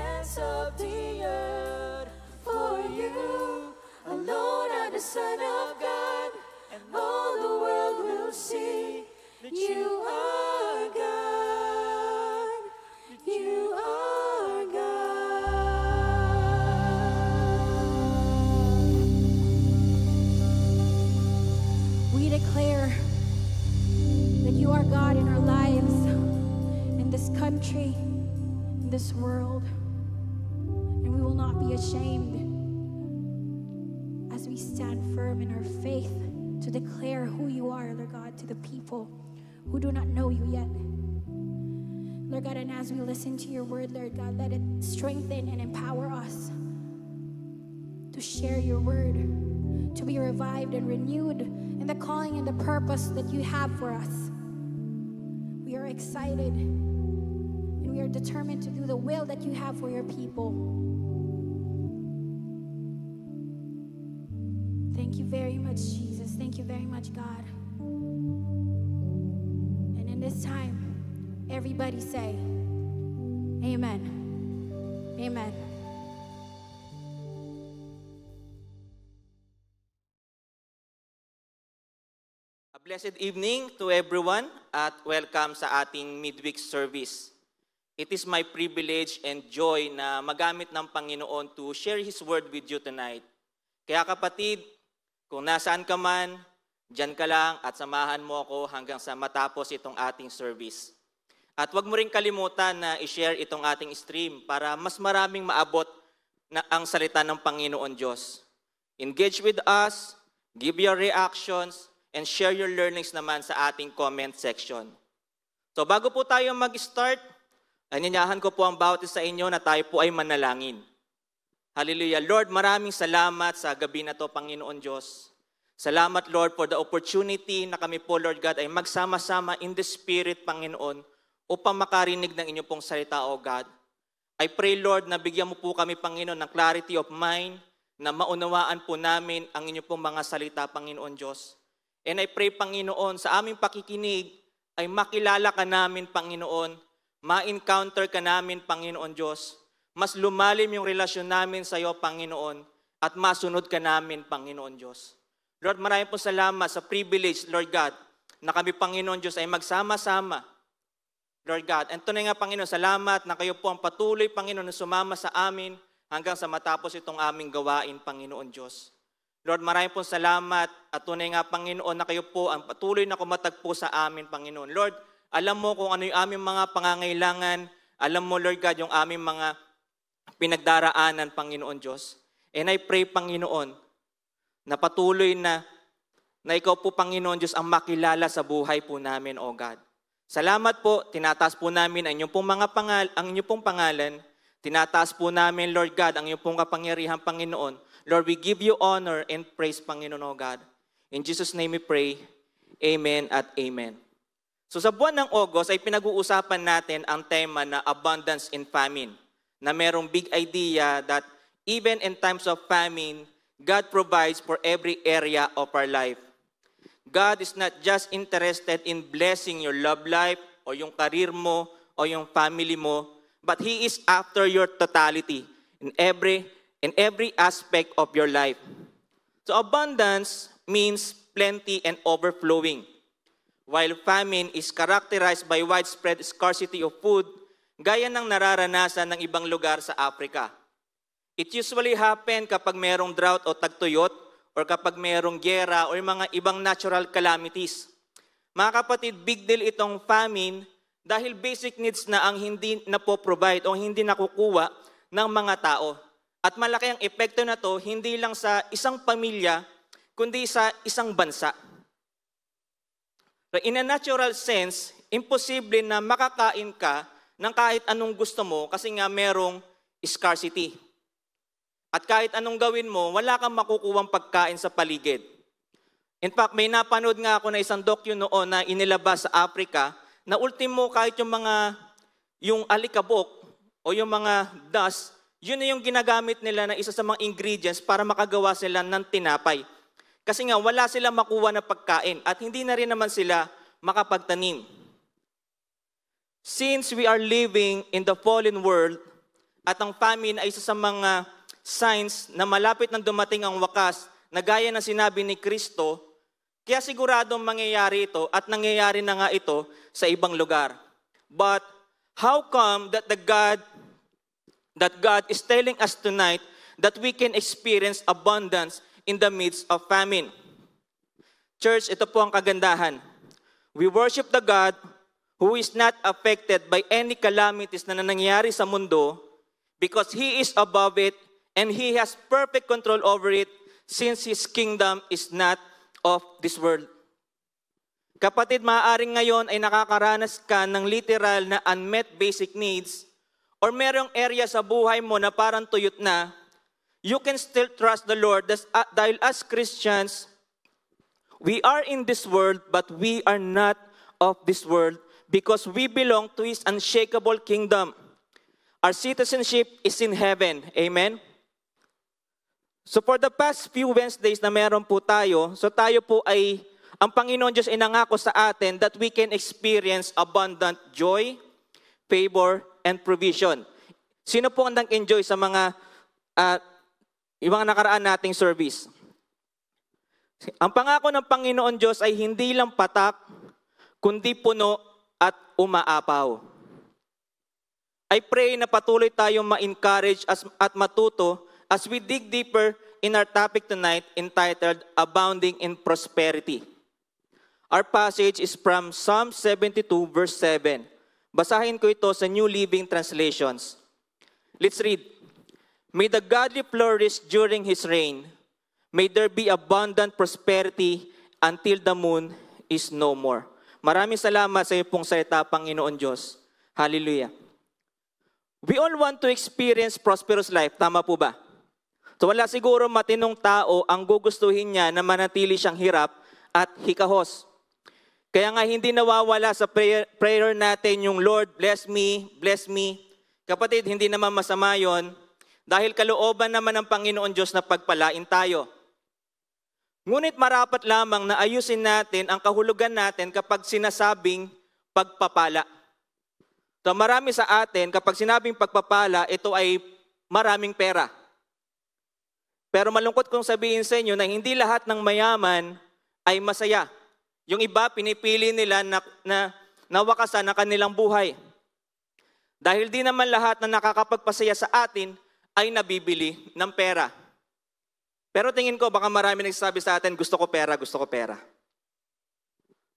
ends of the earth. For you alone are the Son of God, and all the world will see that you are God. You are God. We declare that you are God in our lives, in this country, in this world. And we will not be ashamed as we stand firm in our faith to declare who you are, Lord God, to the people who do not know you yet. Lord God, and as we listen to your word, Lord God, let it strengthen and empower us to share your word, to be revived and renewed in the calling and the purpose that you have for us. We are excited and we are determined to do the will that you have for your people. Thank you very much, Jesus. Thank you very much, God. And in this time, everybody say, Amen. Amen. A blessed evening to everyone at welcome sa ating midweek service. It is my privilege and joy na magamit ng Panginoon to share His word with you tonight. Kaya kapatid, kung nasaan ka man, dyan ka lang at samahan mo ako hanggang sa matapos itong ating service. At huwag mo rin kalimutan na i-share itong ating stream para mas maraming maabot na ang salita ng Panginoon Diyos. Engage with us, give your reactions, and share your learnings naman sa ating comment section. So bago po tayo mag-start, anyanyahan ko po ang bawat isa sa inyo na tayo po ay manalangin. Hallelujah. Lord, maraming salamat sa gabi na to, Panginoon Diyos. Salamat, Lord, for the opportunity na kami po, Lord God, ay magsama-sama in the Spirit, Panginoon, upang makarinig ng inyong pong salita, O God. I pray, Lord, na bigyan mo po kami, Panginoon, ng clarity of mind, na maunawaan po namin ang inyong pong mga salita, Panginoon Diyos. And I pray, Panginoon, sa aming pakikinig, ay makilala ka namin, Panginoon, ma-encounter ka namin, Panginoon Diyos, mas lumalim yung relasyon namin sa iyo, Panginoon, at masunod ka namin, Panginoon Diyos. Lord, maraming po salamat sa privilege, Lord God, na kami, Panginoon Diyos, ay magsama-sama, Lord God. And tunay nga, Panginoon, salamat na kayo po ang patuloy, Panginoon, na sumama sa amin hanggang sa matapos itong aming gawain, Panginoon Diyos. Lord, maraming po salamat at tunay nga, Panginoon, na kayo po ang patuloy na kumatagpo sa amin, Panginoon. Lord, alam mo kung ano yung aming mga pangangailangan. Alam mo, Lord God, yung aming mga pinagdaraanan, Panginoon Diyos. And I pray, Panginoon, na patuloy na ikaw po, Panginoon Diyos, ang makilala sa buhay po namin, O God. Salamat po, tinataas po namin ang inyong pong pangalan. Tinataas po namin, Lord God, ang inyong pong kapangyarihan, Panginoon. Lord, we give you honor and praise, Panginoon, O God. In Jesus' name we pray, Amen at Amen. So sa buwan ng August ay pinag-uusapan natin ang tema na abundance in famine, na merong big idea that even in times of famine, God provides for every area of our life. God is not just interested in blessing your love life o yung career mo o yung family mo, but He is after your totality in every aspect of your life. So abundance means plenty and overflowing, while famine is characterized by widespread scarcity of food, gaya ng nararanasan ng ibang lugar sa Africa. It usually happen kapag merong drought o tagtuyot or kapag merong gyera o mga ibang natural calamities. Mga kapatid, big deal itong famine dahil basic needs na ang hindi napo-provide o hindi nakukuha ng mga tao. At malaki ang epekto na to hindi lang sa isang pamilya, kundi sa isang bansa. So in a natural sense, imposible na makakain ka ng kahit anong gusto mo kasi nga merong scarcity. At kahit anong gawin mo, wala kang makukuwang pagkain sa paligid. In fact, may napanood nga ako na isang docu noon na inilabas sa Africa na ultimo kahit yung alikabok o yung mga dust, yun na yung ginagamit nila na isa sa mga ingredients para makagawa sila ng tinapay. Kasi nga wala sila makuha na pagkain at hindi na rin naman sila makapagtanim. Since we are living in the fallen world, at ang famine ay isa sa mga signs na malapit nang dumating ang wakas na gaya ng sinabi ni Kristo, kaya siguradong mangyayari ito at nangyayari na nga ito sa ibang lugar. But how come that God is telling us tonight that we can experience abundance in the midst of famine? Church, ito po ang kagandahan. We worship the God who is not affected by any calamities na nangyayari sa mundo because He is above it and He has perfect control over it since His kingdom is not of this world. Kapatid, maaaring ngayon ay nakakaranas ka ng literal na unmet basic needs or merong area sa buhay mo na parang tuyot na, you can still trust the Lord dahil as Christians, we are in this world but we are not of this world because we belong to His unshakable kingdom. Our citizenship is in heaven. Amen? So for the past few Wednesdays na meron po tayo, so tayo po ay, ang Panginoon Diyos ay nangako sa atin that we can experience abundant joy, favor, and provision. Sino po ang nag-enjoy sa mga nakaraan nating service? Ang pangako ng Panginoon Diyos ay hindi lang patak, kundi puno at umaapaw. I pray na patuloy tayong ma-encourage at matuto as we dig deeper in our topic tonight entitled Abounding in Prosperity. Our passage is from Psalm 72 verse 7. Basahin ko ito sa New Living Translations. Let's read. May the godly flourish during his reign. May there be abundant prosperity until the moon is no more. Maraming salamat sa iyo pong salita, Panginoon Diyos. Hallelujah. We all want to experience prosperous life. Tama po ba? So wala siguro matinong tao ang gugustuhin niya na manatili siyang hirap at hikahos. Kaya nga hindi nawawala sa prayer natin yung Lord, bless me, bless me. Kapatid, hindi naman masama yon dahil kalooban naman ng Panginoon Diyos na pagpalain tayo. Ngunit marapat lamang na ayusin natin ang kahulugan natin kapag sinasabing pagpapala. So marami sa atin, kapag sinabing pagpapala, ito ay maraming pera. Pero malungkot kong sabihin sa inyo na hindi lahat ng mayaman ay masaya. Yung iba, pinipili nila na nawakasan na kanilang buhay. Dahil di naman lahat na nakakapagpasaya sa atin ay nabibili ng pera. Pero tingin ko, baka marami nagsasabi sa atin, gusto ko pera, gusto ko pera.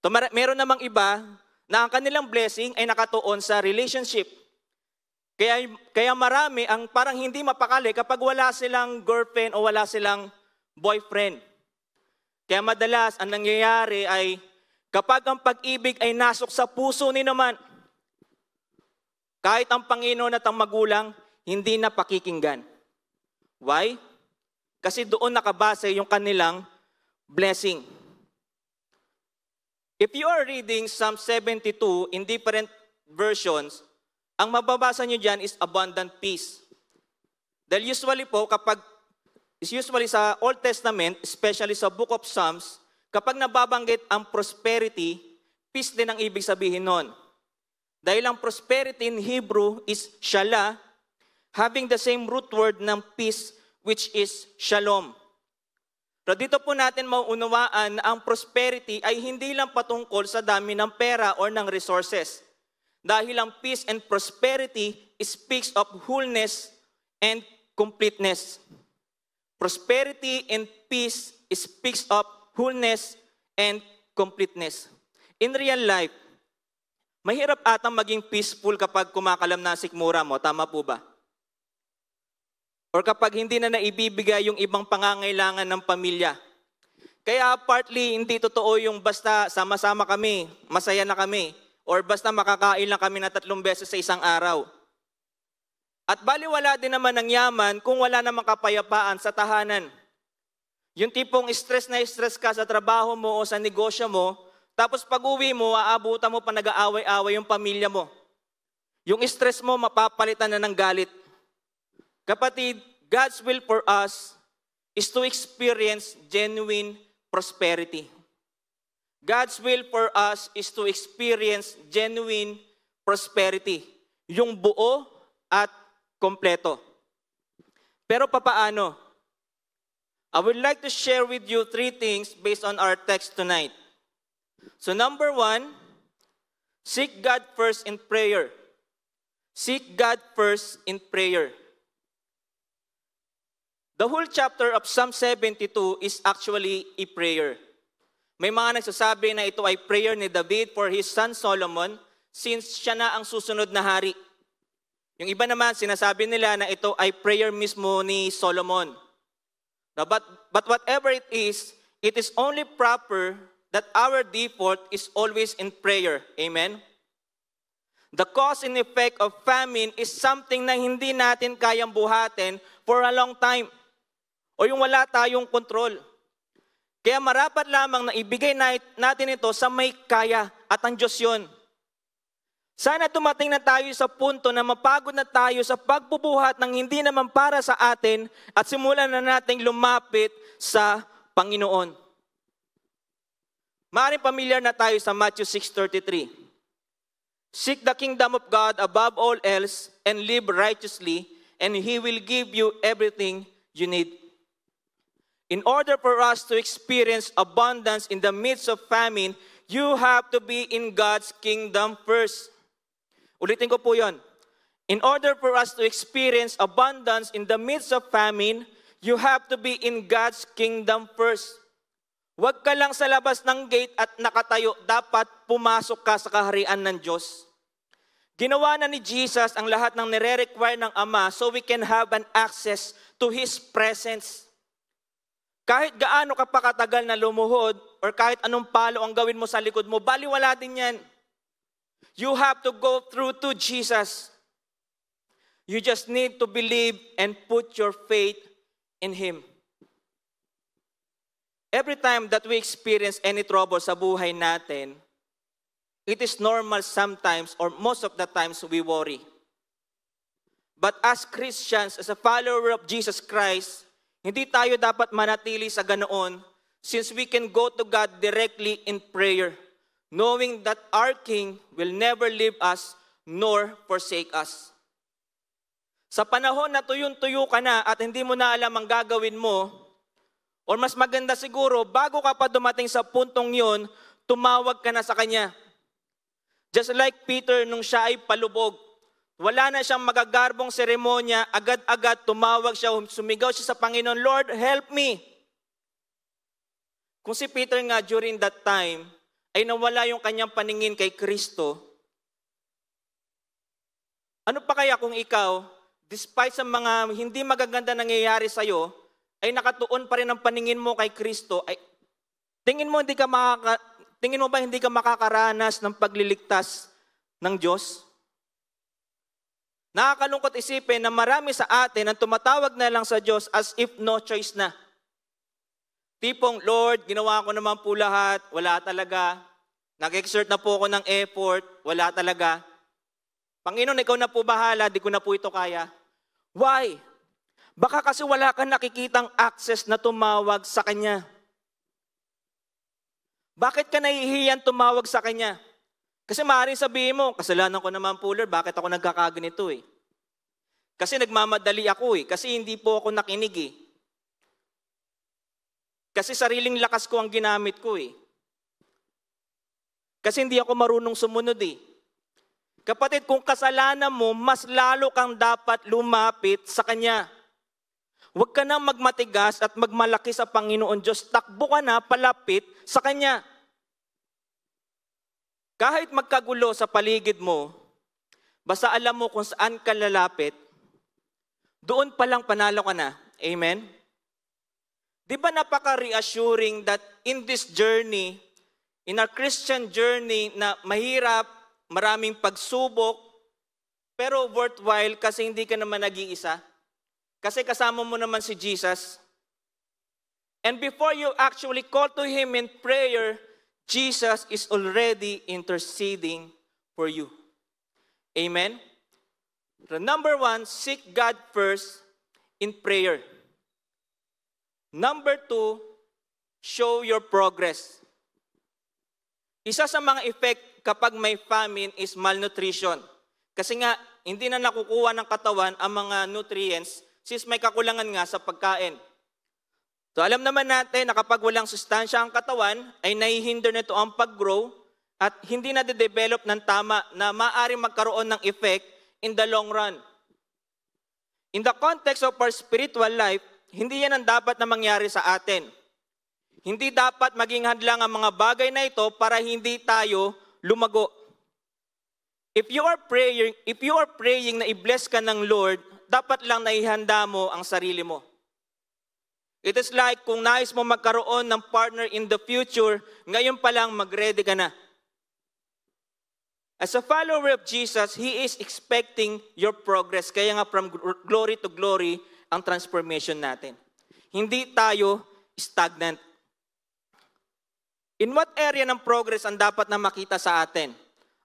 So, meron namang iba na ang kanilang blessing ay nakatuon sa relationship. Kaya marami ang parang hindi mapakali kapag wala silang girlfriend o wala silang boyfriend. Kaya madalas ang nangyayari ay kapag ang pag-ibig ay nasok sa puso ni naman, kahit ang Panginoon at ang magulang, hindi na pakikinggan. Why? Kasi doon nakabase yung kanilang blessing. If you are reading Psalm 72 in different versions, ang mababasa nyo dyan is abundant peace. Dahil usually sa Old Testament, especially sa Book of Psalms, kapag nababanggit ang prosperity, peace din ang ibig sabihin nun. Dahil ang prosperity in Hebrew is shala, having the same root word ng peace, which is shalom. So dito po natin mauunawaan na ang prosperity ay hindi lang patungkol sa dami ng pera or ng resources. Dahil ang peace and prosperity speaks of wholeness and completeness. Prosperity and peace speaks of wholeness and completeness. In real life, mahirap atang maging peaceful kapag kumakalam na sikmura mo. Tama po ba? Or kapag hindi na naibibigay yung ibang pangangailangan ng pamilya. Kaya partly hindi totoo yung basta sama-sama kami, masaya na kami. Or basta makakain lang kami na 3 beses sa isang araw. At baliwala din naman ng yaman kung wala namang kapayapaan sa tahanan. Yung tipong stress ka sa trabaho mo o sa negosyo mo, tapos pag-uwi mo, aabutan mo pa nag-aaway-away yung pamilya mo. Yung stress mo, mapapalitan na ng galit. Kapatid, God's will for us is to experience genuine prosperity. God's will for us is to experience genuine prosperity. Yung buo at kompleto. Pero papaano? I would like to share with you 3 things based on our text tonight. So number 1, seek God first in prayer. Seek God first in prayer. The whole chapter of Psalm 72 is actually a prayer. May mga nagsasabi na ito ay prayer ni David for his son Solomon since siya na ang susunod na hari. Yung iba naman, sinasabi nila na ito ay prayer mismo ni Solomon. But whatever it is only proper that our default is always in prayer. Amen? The cause and effect of famine is something na hindi natin kayang buhatin for a long time. O yung wala tayong kontrol. Kaya marapat lamang na ibigay natin ito sa may kaya at ang Diyos yun. Sana dumating na tayo sa punto na mapagod na tayo sa pagbubuhat ng hindi naman para sa atin at simulan na nating lumapit sa Panginoon. Maaaring pamilyar na tayo sa Matthew 6:33. Seek the kingdom of God above all else and live righteously, and He will give you everything you need. In order for us to experience abundance in the midst of famine, you have to be in God's kingdom first. Ulitin ko po yun. In order for us to experience abundance in the midst of famine, you have to be in God's kingdom first. Huwag ka lang sa labas ng gate at nakatayo, dapat pumasok ka sa kaharian ng Diyos. Ginawa na ni Jesus ang lahat ng nire-require ng Ama so we can have an access to His presence. Kahit gaano ka pa katagal na lumuhod or kahit anong palo ang gawin mo sa likod mo, baliwala din yan. You have to go through to Jesus. You just need to believe and put your faith in Him. Every time that we experience any trouble sa buhay natin, it is normal sometimes or most of the times we worry. But as Christians, as a follower of Jesus Christ, hindi tayo dapat manatili sa ganoon since we can go to God directly in prayer, knowing that our King will never leave us nor forsake us. Sa panahon na tuyong-tuyo ka na at hindi mo na alam ang gagawin mo, or mas maganda siguro, bago ka pa dumating sa puntong yon, tumawag ka na sa Kanya. Just like Peter nung siya ay palubog, wala na siyang magagarbong seremonya, agad-agad tumawag siya, sumigaw siya sa Panginoon, Lord, help me. Kung si Peter nga during that time, ay nawala yung kanyang paningin kay Kristo, ano pa kaya kung ikaw, despite sa mga hindi magaganda nangyayari sa'yo, ay nakatuon pa rin ang paningin mo kay Kristo, ay tingin mo ba hindi ka makakaranas ng pagliligtas ng Diyos? Nakakalungkot isipin na marami sa atin ang tumatawag na lang sa Diyos as if no choice na. Tipong, Lord, ginawa ko naman po lahat, wala talaga. Nag-exert na po ako ng effort, wala talaga. Panginoon, ikaw na po bahala, di ko na po ito kaya. Why? Baka kasi wala kang nakikitang access na tumawag sa Kanya. Bakit ka nahihiyan tumawag sa Kanya? Kasi maaaring sabihin mo, kasalanan ko naman po, Lord, bakit ako nagkakaganito eh? Kasi nagmamadali ako eh. Kasi hindi po ako nakinig eh. Kasi sariling lakas ko ang ginamit ko eh. Kasi hindi ako marunong sumunod eh. Kapatid, kung kasalanan mo, mas lalo kang dapat lumapit sa Kanya. Huwag ka nang magmatigas at magmalaki sa Panginoon Diyos. Takbo ka na palapit sa Kanya. Kahit magkagulo sa paligid mo, basta alam mo kung saan ka lalapit, doon pa lang panalo ka na. Amen? Di ba napaka-reassuring that in this journey, in our Christian journey na mahirap, maraming pagsubok, pero worthwhile kasi hindi ka naman nag-iisa. Kasi kasama mo naman si Jesus. And before you actually call to Him in prayer, Jesus is already interceding for you. Amen? The number 1, seek God first in prayer. Number 2, show your progress. Isa sa mga effect kapag may famine is malnutrition. Kasi nga, hindi na nakukuha ng katawan ang mga nutrients since may kakulangan nga sa pagkain. So alam naman natin na kapag walang sustansya ang katawan, ay nahihinder nito ang pag-grow at hindi na de-develop ng tama na maaaring magkaroon ng effect in the long run. In the context of our spiritual life, hindi yan ang dapat na mangyari sa atin. Hindi dapat maging hadlang ang mga bagay na ito para hindi tayo lumago. If you are praying na i-bless ka ng Lord, dapat lang naihanda mo ang sarili mo. It is like kung nais mo magkaroon ng partner in the future, ngayon pa lang mag-ready ka na. As a follower of Jesus, He is expecting your progress. Kaya nga from glory to glory ang transformation natin. Hindi tayo stagnant. In what area ng progress ang dapat na makita sa atin?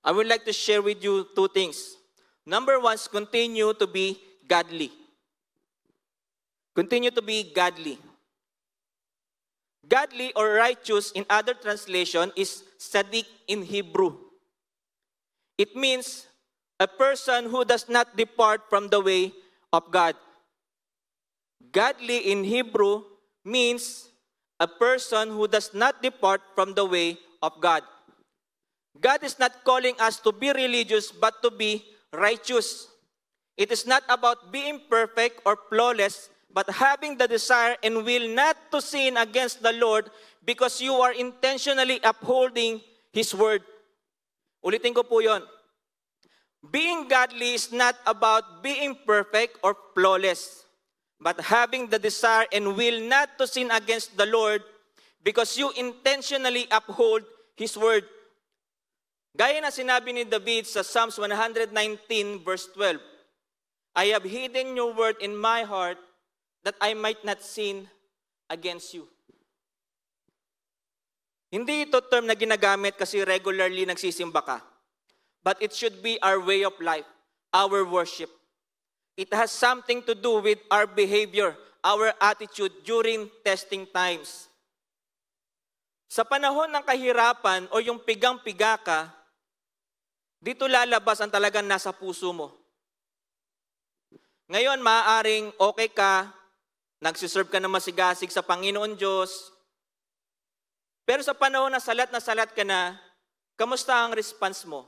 I would like to share with you two things. Number one is continue to be godly. Continue to be godly. Godly or righteous in other translation is tzaddik in Hebrew. It means a person who does not depart from the way of God. Godly in Hebrew means a person who does not depart from the way of God. God is not calling us to be religious but to be righteous. It is not about being perfect or flawless, but having the desire and will not to sin against the Lord because you are intentionally upholding His word. Ulitin ko po yun. Being godly is not about being perfect or flawless, but having the desire and will not to sin against the Lord because you intentionally uphold His word. Gaya na sinabi ni David sa Psalms 119 verse 12, I have hidden your word in my heart that I might not sin against you. Hindi ito term na ginagamit kasi regularly nagsisimba ka. But it should be our way of life, our worship. It has something to do with our behavior, our attitude during testing times. Sa panahon ng kahirapan o yung pigang-piga ka, dito lalabas ang talagang nasa puso mo. Ngayon, maaaring okay ka, nagsiserve ka na masigasig sa Panginoon Diyos. Pero sa panahon na salat ka na, kamusta ang response mo?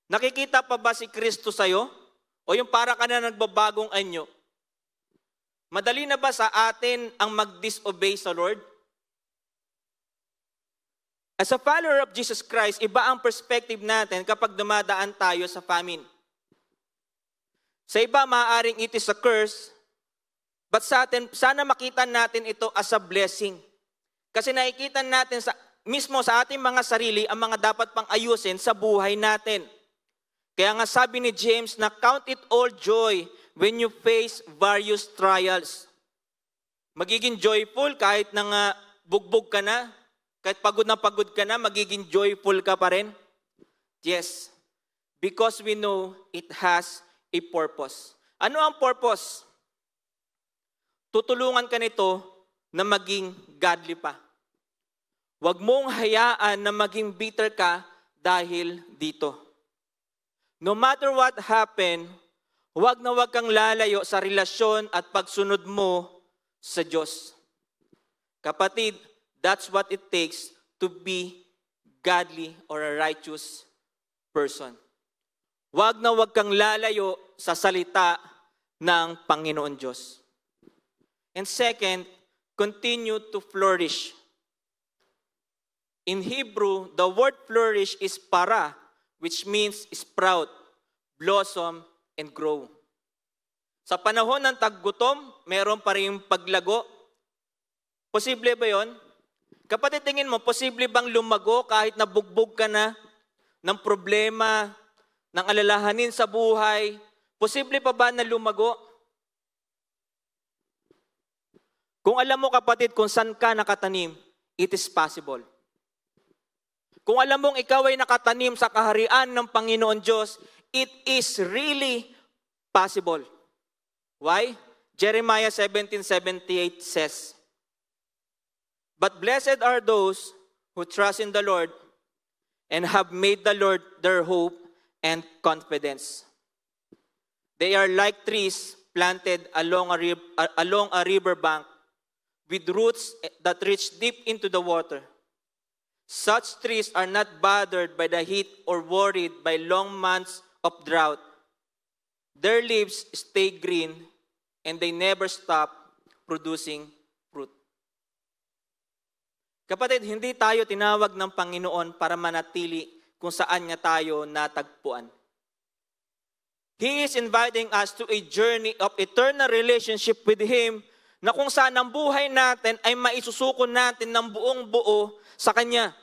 Nakikita pa ba si Kristo sa'yo? O yung para ka na nagbabagong anyo? Madali na ba sa atin ang mag-disobey sa Lord? As a follower of Jesus Christ, iba ang perspective natin kapag dumadaan tayo sa famine. Sa iba, maaaring it is a curse, but sa atin, sana makita natin ito as a blessing. Kasi nakikita natin mismo sa ating mga sarili ang mga dapat pang ayusin sa buhay natin. Kaya nga sabi ni James na count it all joy when you face various trials. Magiging joyful kahit na bugbog ka na, kahit pagod ka na, magiging joyful ka pa rin? Yes, because we know it has a purpose. Ano ang purpose? Tutulungan ka nito na maging godly pa. Huwag mong hayaan na maging bitter ka dahil dito. No matter what happen, huwag na huwag kang lalayo sa relasyon at pagsunod mo sa Diyos. Kapatid, that's what it takes to be godly or a righteous person. Huwag na huwag kang lalayo sa salita ng Panginoon Diyos. And second, continue to flourish. In Hebrew, the word flourish is para, which means sprout, blossom, and grow. Sa panahon ng taggutom, meron pa rin paglago. Posible ba yon? Kapatid, tingin mo, posible bang lumago kahit nabugbog ka na ng problema, ng alalahanin sa buhay? Posible pa ba na lumago? Kung alam mo, kapatid, kung saan ka nakatanim, it is possible. Kung alam mong ikaw ay nakatanim sa kaharian ng Panginoon Diyos, it is really possible. Why? Jeremiah 17:78 says, but blessed are those who trust in the Lord and have made the Lord their hope and confidence. They are like trees planted along a river bank with roots that reach deep into the water. Such trees are not bothered by the heat or worried by long months of drought. Their leaves stay green and they never stop producing fruit. Kapatid, hindi tayo tinawag ng Panginoon para manatili kung saan niya tayo natagpuan. He is inviting us to a journey of eternal relationship with Him na kung saan ang buhay natin ay maisusuko natin ng buong buo sa Kanya.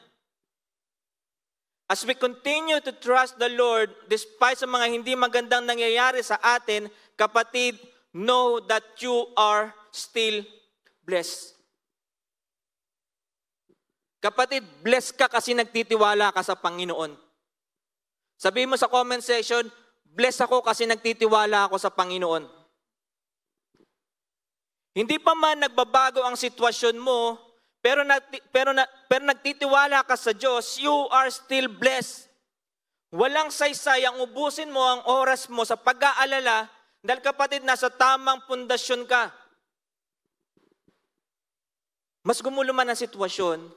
As we continue to trust the Lord, despite sa mga hindi magandang nangyayari sa atin, kapatid, know that you are still blessed. Kapatid, blessed ka kasi nagtitiwala ka sa Panginoon. Sabihin mo sa comment section, blessed ako kasi nagtitiwala ako sa Panginoon. Hindi pa man nagbabago ang sitwasyon mo, pero nagtitiwala ka sa Diyos, you are still blessed. Walang saysay ang ubusin mo ang oras mo sa pag-aalala dahil kapatid, nasa tamang pundasyon ka. Mas gumulo man ang sitwasyon,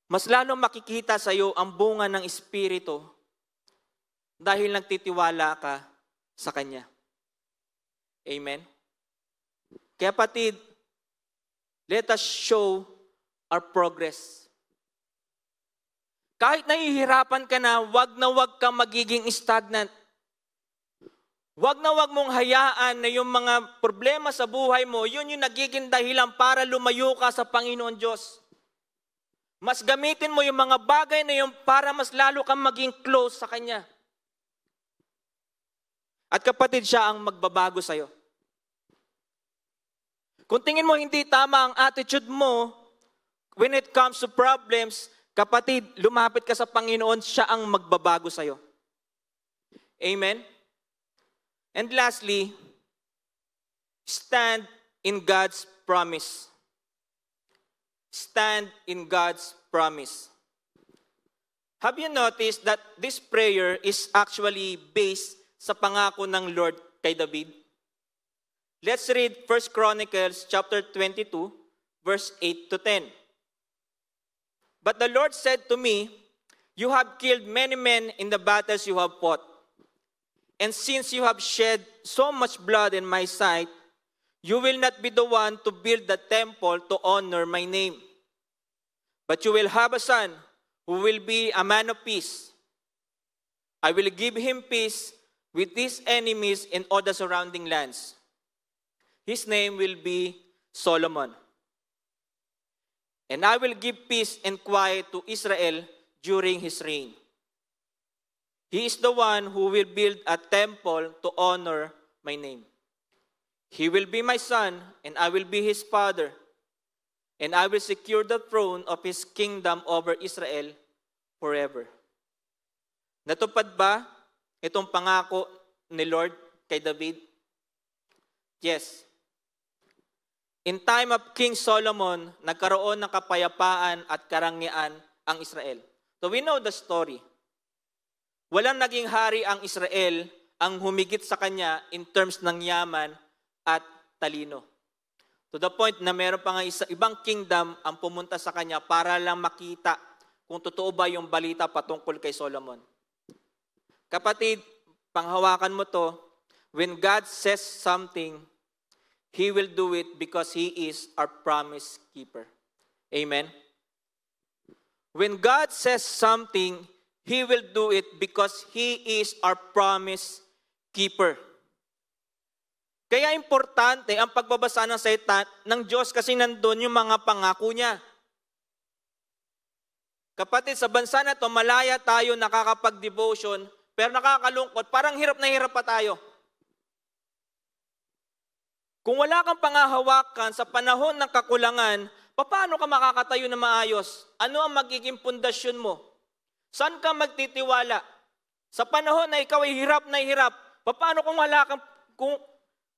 mas lalong makikita sa iyo ang bunga ng Espiritu dahil nagtitiwala ka sa Kanya. Amen? Kaya kapatid, let us show our progress. Kahit nahihirapan ka na wag kang magiging stagnant. Wag mong hayaan na yung mga problema sa buhay mo, yun yung nagiging dahilan para lumayo ka sa Panginoon Diyos. Mas gamitin mo yung mga bagay na yun para mas lalo kang maging close sa Kanya. At kapatid, siya ang magbabago sa'yo. Kung tingin mo hindi tama ang attitude mo, when it comes to problems, kapatid, lumapit ka sa Panginoon, siya ang magbabago sa'yo. Amen? And lastly, stand in God's promise. Stand in God's promise. Have you noticed that this prayer is actually based sa pangako ng Lord kay David? Let's read 1 Chronicles chapter 22, verse 8 to 10. But the Lord said to me, you have killed many men in the battles you have fought. And since you have shed so much blood in my sight, you will not be the one to build the temple to honor my name. But you will have a son who will be a man of peace. I will give him peace with his enemies in all the surrounding lands. His name will be Solomon. And I will give peace and quiet to Israel during his reign. He is the one who will build a temple to honor my name. He will be my son, and I will be his father. And I will secure the throne of his kingdom over Israel forever. Natupad ba itong pangako ni Lord kay David? Yes. In time of King Solomon, nagkaroon ng kapayapaan at karangyaan ang Israel. So we know the story. Walang naging hari ang Israel ang humigit sa kanya in terms ng yaman at talino. To the point na meron pa nga ibang kingdom ang pumunta sa kanya para lang makita kung totoo ba yung balita patungkol kay Solomon. Kapatid, panghawakan mo to, when God says something, He will do it because He is our promise keeper. Amen? When God says something, He will do it because He is our promise keeper. Kaya importante ang pagbabasa ng salita ng Diyos kasi nandun yung mga pangako niya. Kapatid, sa bansa na to, malaya tayo nakakapag-devotion, pero nakakalungkot, parang hirap na hirap pa tayo. Kung wala kang pangahawakan sa panahon ng kakulangan, paano ka makakatayo na maayos? Ano ang magiging pundasyon mo? Saan ka magtitiwala? Sa panahon na ikaw ay hirap na hirap, paano kung wala kang,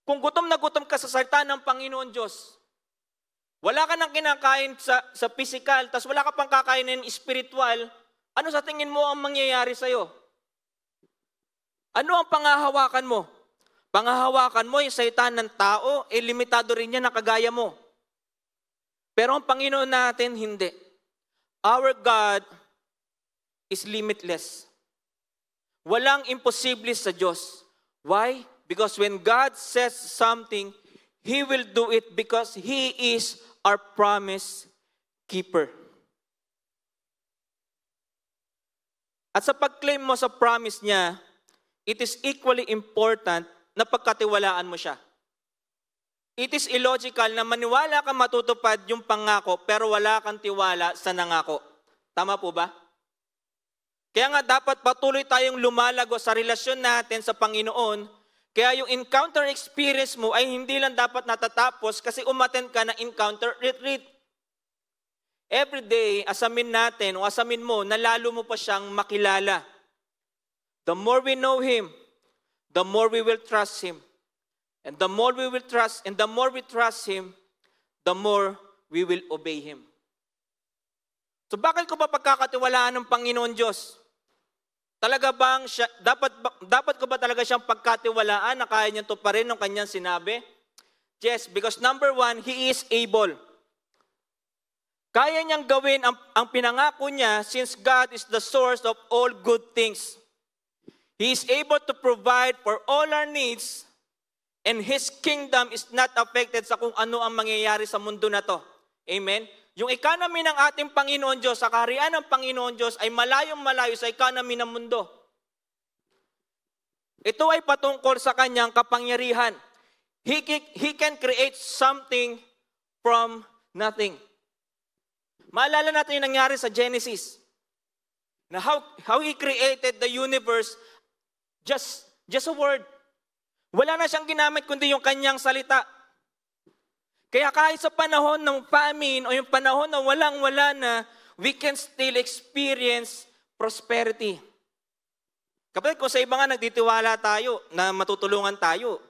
kung gutom na gutom ka sa salita ng Panginoon Diyos? Wala ka nang kinakain sa physical, tas wala ka pang kakainin spiritual, ano sa tingin mo ang mangyayari sa'yo? Ano ang pangahawakan mo? Pangahawakan mo yung salita ng tao, limitado rin yan na kagaya mo. Pero ang Panginoon natin, hindi. Our God is limitless. Walang imposible sa Diyos. Why? Because when God says something, He will do it because He is our promise keeper. At sa pag-claim mo sa promise niya, it is equally important na pagkatiwalaan mo siya. It is illogical na maniwala ka matutupad yung pangako pero wala kang tiwala sa nangako. Tama po ba? Kaya nga dapat patuloy tayong lumalago sa relasyon natin sa Panginoon. Kaya yung encounter experience mo ay hindi lang dapat natatapos kasi umattend ka ng encounter retreat. Every day, asamin natin o asamin mo na lalo mo pa siyang makilala. The more we know Him, the more we will trust Him. And the more we will trust, and the more we trust Him, the more we will obey Him. So bakit ko ba pagkakatiwalaan ng Panginoon Diyos? Talaga bang siya, dapat ko ba talaga siyang pagkatiwalaan na kaya niyang tuparin ng kanyang sinabi? Yes, because number one, He is able. Kaya niyang gawin ang pinangako niya since God is the source of all good things. He is able to provide for all our needs and His kingdom is not affected sa kung ano ang mangyayari sa mundo na to. Amen? Yung economy ng ating Panginoon Diyos, sa kaharian ng Panginoon Diyos ay malayong-malayo sa economy ng mundo. Ito ay patungkol sa kanyang kapangyarihan. He can create something from nothing. Maalala natin yung nangyari sa Genesis. Na how He created the universe, just a word. Wala na siyang ginamit kundi yung kanyang salita. Kaya kahit sa panahon ng famine o yung panahon na walang-wala na, we can still experience prosperity. Kapatid, kung sa iba nga nagtitiwala tayo na matutulungan tayo.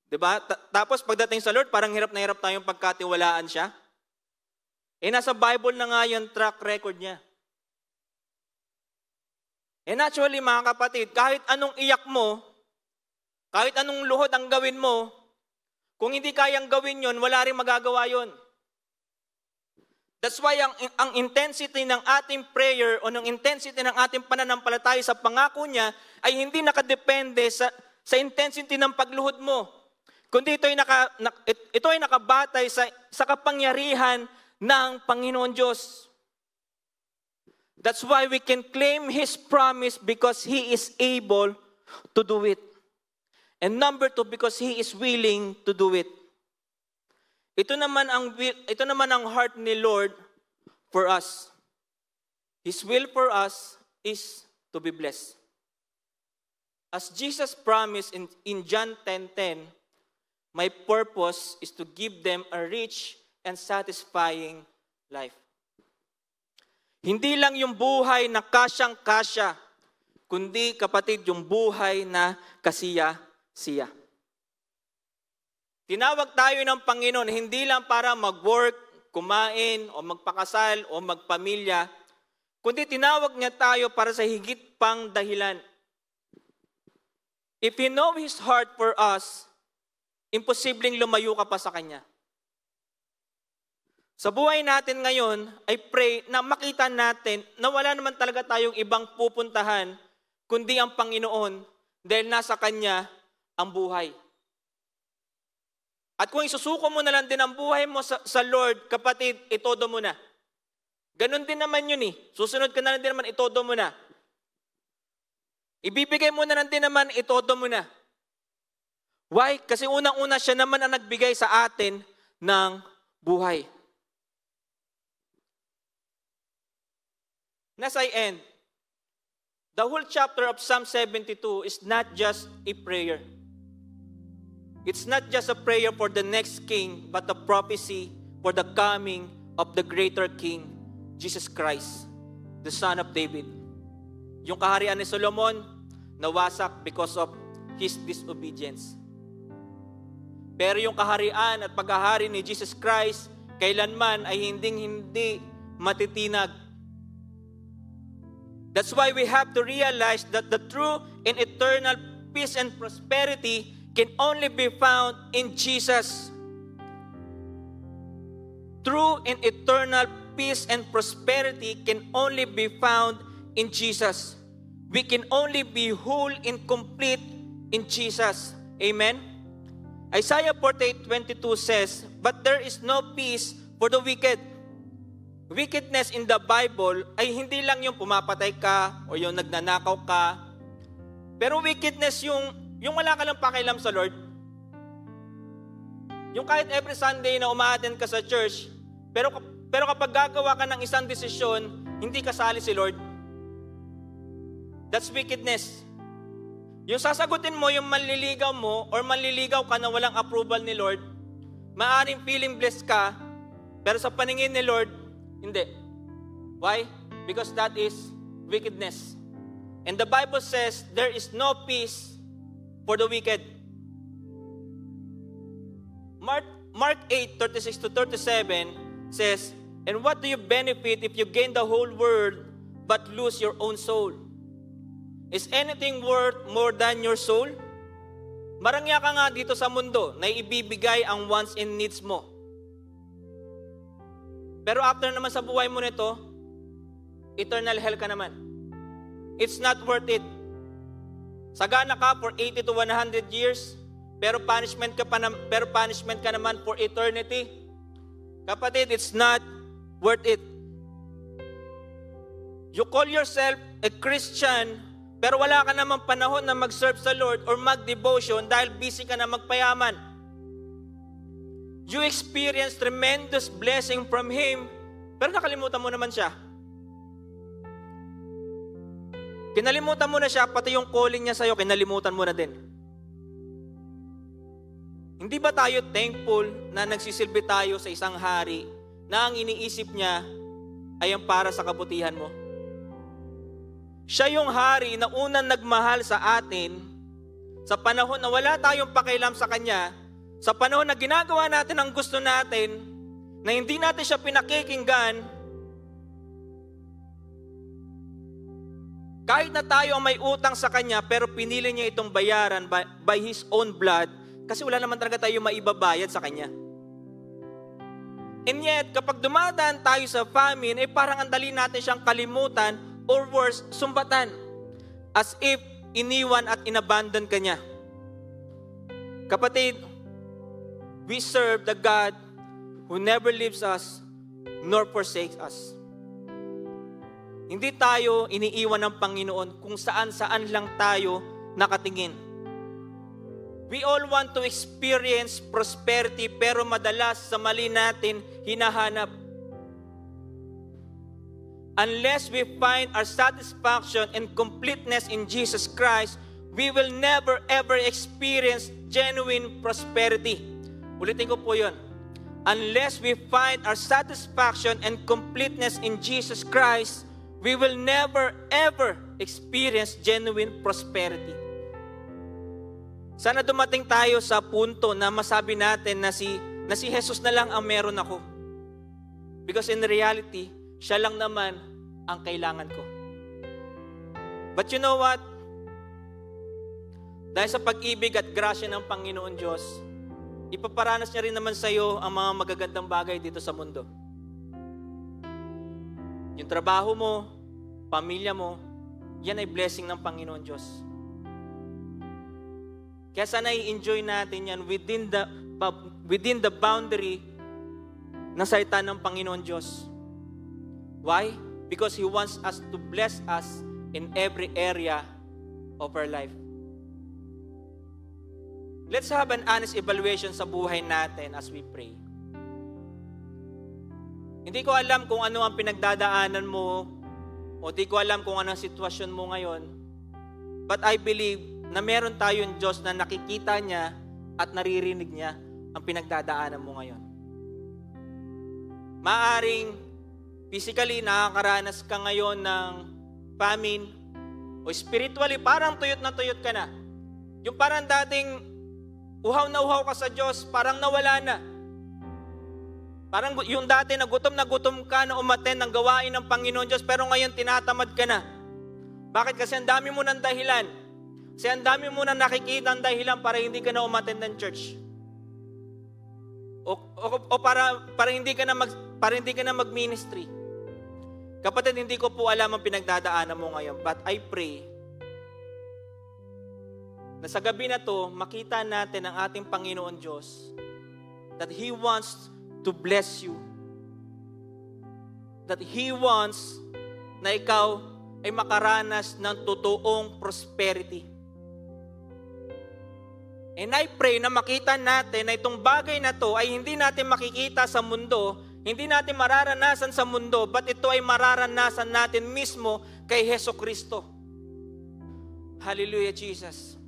Diba? Tapos pagdating sa Lord, parang hirap na hirap tayong pagkatiwalaan siya. Nasa Bible na nga yung track record niya. And actually, mga kapatid, kahit anong iyak mo, kahit anong luhod ang gawin mo, kung hindi kayang gawin yon, wala rin magagawa yon. That's why ang intensity ng ating prayer o ng intensity ng ating pananampalataya sa pangako niya ay hindi nakadepende sa intensity ng pagluhod mo. Kundi ito ay nakabatay sa kapangyarihan ng Panginoon Diyos. That's why we can claim His promise because He is able to do it. And number two, because He is willing to do it. Ito naman ang heart ni Lord for us. His will for us is to be blessed. As Jesus promised in John 10:10, my purpose is to give them a rich and satisfying life. Hindi lang yung buhay na kasyang-kasya, kundi kapatid, yung buhay na kasiya-siya. Tinawag tayo ng Panginoon hindi lang para mag-work, kumain, o magpakasal, o magpamilya, kundi tinawag niya tayo para sa higit pang dahilan. If you know His heart for us, imposibleng lumayo ka pa sa Kanya. Sa buhay natin ngayon, I pray na makita natin na wala naman talaga tayong ibang pupuntahan, kundi ang Panginoon, dahil nasa Kanya ang buhay. At kung isusuko mo na lang din ang buhay mo sa Lord, kapatid, itodo mo na. Ganon din naman yun eh. Susunod ka na lang din naman, itodo mo na. Ibibigay mo na lang din naman, itodo mo na. Why? Kasi unang-una siya naman ang nagbigay sa atin ng buhay. And as I end, the whole chapter of Psalm 72 is not just a prayer. It's not just a prayer for the next king, but a prophecy for the coming of the greater king, Jesus Christ, the son of David. Yung kaharian ni Solomon, nawasak because of his disobedience. Pero yung kaharian at paghahari ni Jesus Christ, kailanman ay hindi matitinag. That's why we have to realize that the true and eternal peace and prosperity can only be found in Jesus. True and eternal peace and prosperity can only be found in Jesus. We can only be whole and complete in Jesus. Amen? Isaiah 48:22 says, "But there is no peace for the wicked." Wickedness in the Bible ay hindi lang yung pumapatay ka o yung nagnanakaw ka. Pero wickedness yung wala ka lang pakialam sa Lord. Yung kahit every Sunday na umaattend ka sa church, pero kapag gagawa ka ng isang desisyon, hindi kasali si Lord. That's wickedness. Yung sasagutin mo, yung manliligaw mo, or manliligaw ka na walang approval ni Lord, maaaring feeling blessed ka, pero sa paningin ni Lord, hindi. Why? Because that is wickedness. And the Bible says, there is no peace for the wicked. Mark 8:36-37 says, "And what do you benefit if you gain the whole world but lose your own soul? Is anything worth more than your soul? Marangya ka nga dito sa mundo na ibibigay ang wants and needs mo. Pero after naman sa buhay mo nito, eternal hell ka naman. It's not worth it. Sagana ka for 80 to 100 years, pero punishment ka naman for eternity. Kapatid, it's not worth it. You call yourself a Christian, pero wala ka namang panahon na mag-serve sa Lord or mag-devotion dahil busy ka na magpayaman. You experience tremendous blessing from Him, pero nakalimutan mo naman siya. Kinalimutan mo na siya, pati yung calling niya sa'yo, kinalimutan mo na din. Hindi ba tayo thankful na nagsisilbi tayo sa isang hari na ang iniisip niya ay ang para sa kabutihan mo? Siya yung hari na unang nagmahal sa atin sa panahon na wala tayong pakialam sa Kanya, sa panahon na ginagawa natin ang gusto natin, na hindi natin siya pinakikinggan. Kahit na tayo ang may utang sa Kanya, pero pinili niya itong bayaran by His own blood, kasi wala naman talaga tayo maibabayad sa Kanya. And yet, kapag dumadaan tayo sa famine, parang ang dali natin siyang kalimutan, or worse, sumbatan, as if iniwan at inabandon ka niya. Kapatid, we serve the God who never leaves us nor forsakes us. Hindi tayo iniiwan ng Panginoon kung saan-saan lang tayo nakatingin. We all want to experience prosperity, pero madalas sa mali natin hinahanap. Unless we find our satisfaction and completeness in Jesus Christ, we will never ever experience genuine prosperity. Ulitin ko po yun. Unless we find our satisfaction and completeness in Jesus Christ, we will never ever experience genuine prosperity. Sana dumating tayo sa punto na masabi natin na si Jesus na lang ang meron ako. Because in reality, siya lang naman ang kailangan ko. But you know what? Dahil sa pag-ibig at grasya ng Panginoon Diyos, ipaparanas niya rin naman sa iyo ang mga magagandang bagay dito sa mundo. Yung trabaho mo, pamilya mo, yan ay blessing ng Panginoon Diyos. Kaya sana i-enjoy natin yan within the boundary na salita ng Panginoon Diyos. Why? Because He wants us to bless us in every area of our life. Let's have an honest evaluation sa buhay natin as we pray. Hindi ko alam kung ano ang pinagdadaanan mo, o di ko alam kung ano ang sitwasyon mo ngayon, but I believe na meron tayong Diyos na nakikita niya at naririnig niya ang pinagdadaanan mo ngayon. Maaring physically nakakaranas ka ngayon ng famine, o spiritually parang tuyot na tuyot ka na. Yung parang dating uhaw na uhaw ka sa Diyos, parang nawala na. Parang yung dati na gutom ka na umattend ng gawain ng Panginoon Diyos, pero ngayon tinatamad ka na. Bakit? Kasi ang dami mo ng dahilan. Kasi ang dami mo na nakikita ang dahilan para hindi ka na umattend ng church. O para hindi ka na mag-ministry. Kapatid, hindi ko po alam ang pinagdadaanan mo ngayon, but I pray na sa gabi na to, makita natin ang ating Panginoon Diyos, that He wants to bless you. That He wants na ikaw ay makaranas ng totoong prosperity. And I pray na makita natin na itong bagay na to ay hindi natin makikita sa mundo, hindi natin mararanasan sa mundo, but ito ay mararanasan natin mismo kay Heso Kristo. Hallelujah, Jesus.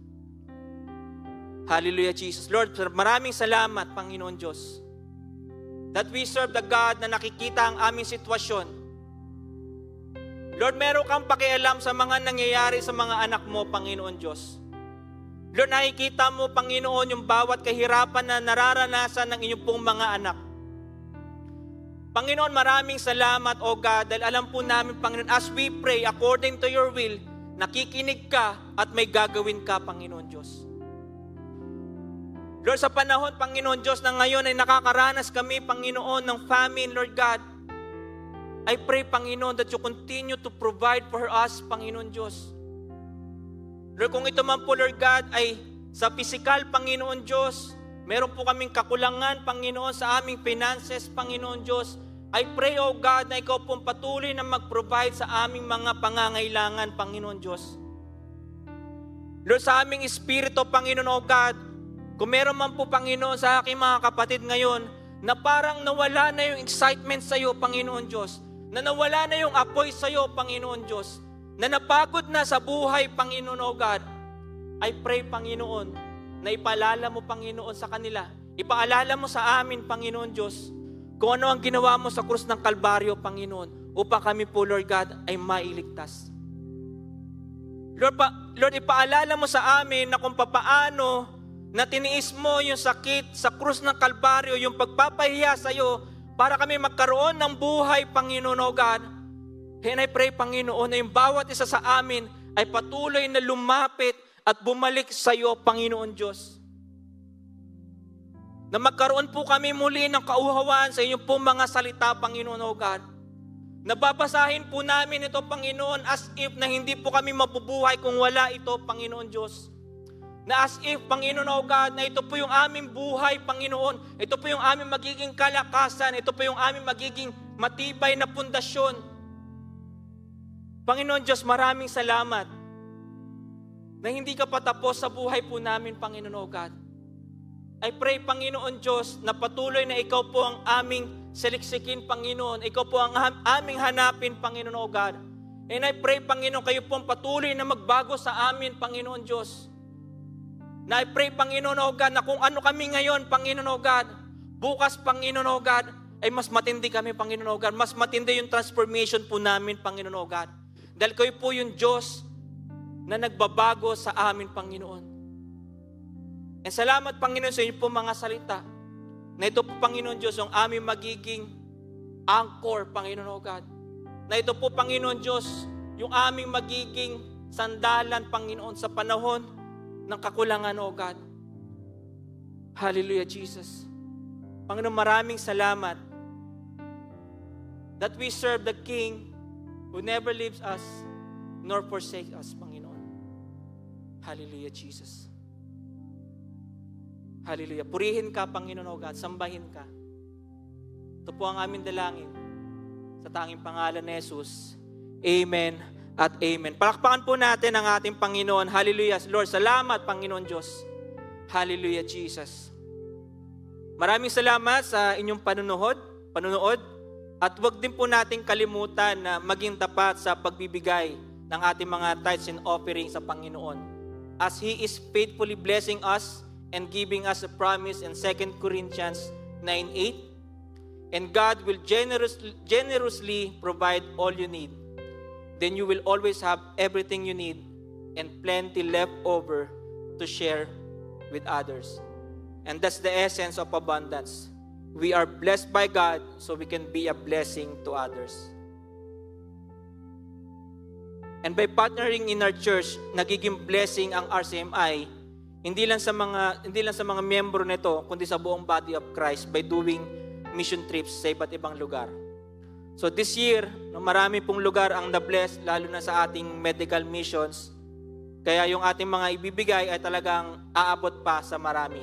Hallelujah, Jesus. Lord, maraming salamat, Panginoon Diyos, that we serve the God na nakikita ang aming sitwasyon. Lord, meron kang pakialam sa mga nangyayari sa mga anak mo, Panginoon Diyos. Lord, nakikita mo, Panginoon, yung bawat kahirapan na nararanasan ng inyong pong mga anak. Panginoon, maraming salamat, O God, dahil alam po namin, Panginoon, as we pray according to your will, nakikinig ka at may gagawin ka, Panginoon Diyos. Lord, sa panahon, Panginoon Diyos, na ngayon ay nakakaranas kami, Panginoon, ng famine, Lord God, I pray, Panginoon, that you continue to provide for us, Panginoon Diyos. Lord, kung ito man po, Lord God, ay sa physical, Panginoon Diyos, meron po kaming kakulangan, Panginoon, sa aming finances, Panginoon Diyos, I pray, O God, na ikaw pong patuloy na mag-provide sa aming mga pangangailangan, Panginoon Diyos. Lord, sa aming espiritu, Panginoon, O God, kung meron man po, Panginoon, sa aking mga kapatid ngayon, na parang nawala na yung excitement sa iyo, Panginoon Diyos, na nawala na yung apoy sa iyo, Panginoon Diyos, na napagod na sa buhay, Panginoon, O God, I pray, Panginoon, na ipaalala mo, Panginoon, sa kanila. Ipaalala mo sa amin, Panginoon Diyos, kung ano ang ginawa mo sa krus ng Kalbaryo, Panginoon, upang kami po, Lord God, ay mailigtas. Lord, ipaalala mo sa amin na kung papaano na tiniis mo yung sakit sa krus ng Kalbaryo, yung pagpapahiya sa iyo, para kami magkaroon ng buhay, Panginoon, O God. And I pray, Panginoon, na yung bawat isa sa amin ay patuloy na lumapit at bumalik sa iyo, Panginoon Diyos. Na magkaroon po kami muli ng kauhawan sa inyong pong mga salita, Panginoon, O God. Nababasahin po namin ito, Panginoon, as if na hindi po kami mabubuhay kung wala ito, Panginoon Diyos. Na as if, Panginoon, O God, na ito po yung aming buhay, Panginoon. Ito po yung aming magiging kalakasan. Ito po yung aming magiging matibay na pundasyon. Panginoon Diyos, maraming salamat na hindi ka patapos sa buhay po namin, Panginoon, O God. I pray, Panginoon Diyos, na patuloy na ikaw po ang aming saliksikin, Panginoon. Ikaw po ang aming hanapin, Panginoon, O God. And I pray, Panginoon, kayo po ang patuloy na magbago sa amin, Panginoon Diyos. Na I pray, Panginoon, O God, na kung ano kami ngayon, Panginoon, O God, bukas, Panginoon, O God, ay mas matindi kami, Panginoon, O God. Mas matindi yung transformation po namin, Panginoon, O God. Dahil kayo po yung Diyos na nagbabago sa amin, Panginoon. And salamat, Panginoon, sa inyo po mga salita. Na ito po, Panginoon Diyos, ang aming magiging anchor, Panginoon, O God. Na ito po, Panginoon Diyos, yung aming magiging sandalan, Panginoon, sa panahon ng kakulangan, O God. Hallelujah, Jesus. Panginoon, maraming salamat that we serve the King who never leaves us nor forsakes us, Panginoon. Hallelujah, Jesus. Hallelujah. Purihin ka, Panginoon, O God. Sambahin ka. Ito po ang aming dalangin sa tanging pangalan ni Jesus. Amen at amen. Palakpakan po natin ang ating Panginoon. Hallelujah. Lord, salamat, Panginoon Diyos. Hallelujah, Jesus. Maraming salamat sa inyong panunood. At huwag din po natin kalimutan na maging tapat sa pagbibigay ng ating mga tithes and offerings sa Panginoon. As He is faithfully blessing us and giving us a promise in 2 Corinthians 9:8. And God will generously provide all you need. Then you will always have everything you need and plenty left over to share with others. And that's the essence of abundance. We are blessed by God so we can be a blessing to others. And by partnering in our church, nagiging blessing ang RCMI hindi lang sa mga miyembro nito, kundi sa buong body of Christ by doing mission trips sa iba't ibang lugar. So this year, marami pong lugar ang na-bless, lalo na sa ating medical missions. Kaya yung ating mga ibibigay ay talagang aabot pa sa marami.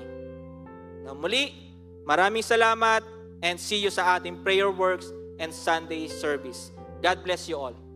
Muli, maraming salamat and see you sa ating prayer works and Sunday service. God bless you all.